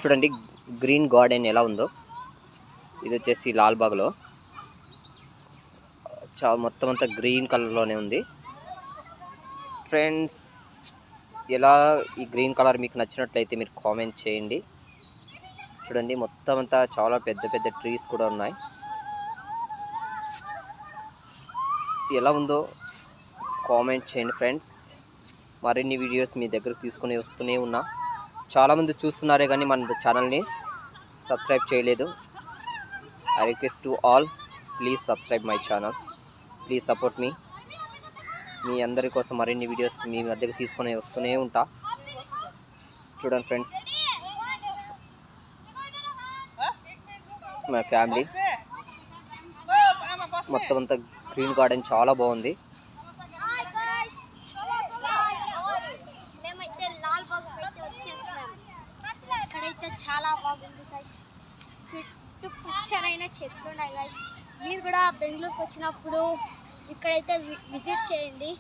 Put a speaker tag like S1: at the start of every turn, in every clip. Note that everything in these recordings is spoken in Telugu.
S1: చూడండి గ్రీన్ గార్డెన్ ఎలా ఉందో. ఇది వచ్చేసి లాల్బాగ్లో మొత్తం అంతా గ్రీన్ కలర్లోనే ఉంది ఫ్రెండ్స్. ఎలా ఈ గ్రీన్ కలర్ మీకు నచ్చినట్లయితే మీరు కామెంట్ చేయండి. చూడండి మొత్తం అంతా చాలా పెద్ద పెద్ద ట్రీస్ కూడా ఉన్నాయి. ఎలా ఉందో కామెంట్ చేయండి ఫ్రెండ్స్. మరిన్ని వీడియోస్ మీ దగ్గరకు తీసుకుని వస్తూనే ఉన్నా. చాలామంది చూస్తున్నారే కానీ మన ఛానల్ని సబ్స్క్రైబ్ చేయలేదు. I request to all, please subscribe my channel, please support me. మీ అందరి కోసం మరిన్ని వీడియోస్ మీ దగ్గరకు తీసుకొని వస్తూనే ఉంటా. చూడండి ఫ్రెండ్స్, మా ఫ్యామిలీ మొత్తం అంతా గ్రీన్ గార్డెన్ చాలా బాగుంది.
S2: ఇక్కడైతే చాలా బాగుంది గైస్. చుట్టూ పచ్చరైన చెట్లు ఉన్నాయి గైస్. మీరు కూడా బెంగళూరుకి వచ్చినప్పుడు ఇక్కడైతే విజిట్ చేయండి,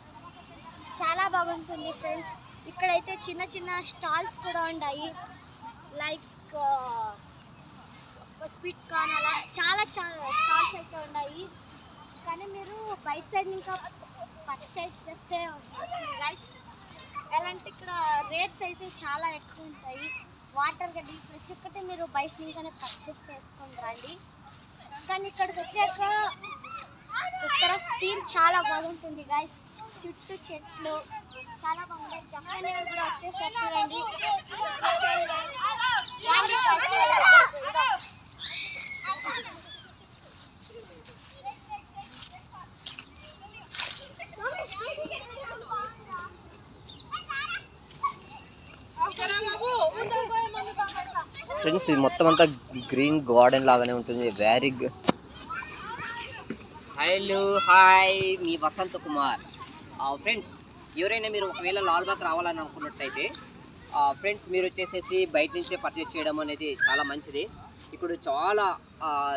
S2: చాలా బాగుంటుంది ఫ్రెండ్స్. ఇక్కడైతే చిన్న చిన్న స్టాల్స్ కూడా ఉన్నాయి, లైక్ స్వీట్ కార్న్, అలా చాలా చాలా స్టాల్స్ అయితే ఉన్నాయి. కానీ మీరు బయట సైడ్ ఇంకా పర్చేజ్ చేస్తే గైస్. ఎలా అంటే ఇక్కడ రేట్స్ అయితే చాలా ఎక్కువ ఉంటాయి. వాటర్ గడ్డి ప్రతి ఒక్కటి మీరు బయట నుంచే పర్చేజ్ చేసుకొని రండి. కానీ ఇక్కడికి వచ్చాక ఇక్కడ ఫీల్ చాలా బాగుంటుంది గైస్. చుట్టూ చెట్లు చాలా బాగుంటాయి. జమ్మని కూడా వచ్చేసారు చూడండి.
S1: ఫ్రెండ్స్ ఇది మొత్తం అంతా గ్రీన్ గార్డెన్ లాగానే ఉంటుంది. Very good. హలో హాయ్, మీ వసంత్ కుమార్. ఫ్రెండ్స్ ఎవరైనా మీరు ఒకవేళ లాల్బాగ్ రావాలని అనుకున్నట్టయితే ఫ్రెండ్స్ మీరు వచ్చేసేసి బయట నుంచే పర్చేజ్ చేయడం అనేది చాలా మంచిది. ఇప్పుడు చాలా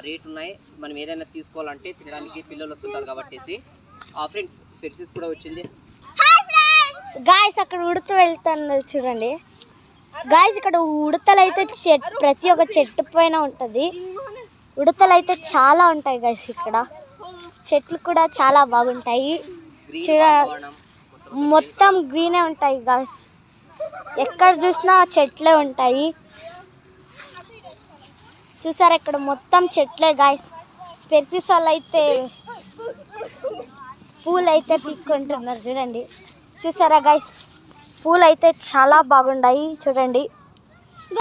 S1: రేట్ ఉన్నాయి. మనం ఏదైనా తీసుకోవాలంటే తినడానికి పిల్లలు వస్తుంటారు కాబట్టి ఫ్రెండ్స్ పెర్సిస్ కూడా వచ్చింది.
S2: గాయస్ అక్కడ ఉడత వెళ్తున్నది చూడండి గాయస్. ఇక్కడ ఉడతలు అయితే ప్రతి ఒక్క చెట్టు పైన ఉంటుంది. ఉడతలు అయితే చాలా ఉంటాయి గాయస్. ఇక్కడ చెట్లు కూడా చాలా బాగుంటాయి. మొత్తం గ్రీనే ఉంటాయి గాయస్. ఎక్కడ చూసినా చెట్లే ఉంటాయి. చూసారా ఇక్కడ మొత్తం చెట్లే గాయస్. పెర్సిస్ వాళ్ళు అయితే పూలు అయితే పీక్కుంటున్నారు చూడండి. చూసారా గాయస్, పూలు అయితే చాలా బాగున్నాయి చూడండి.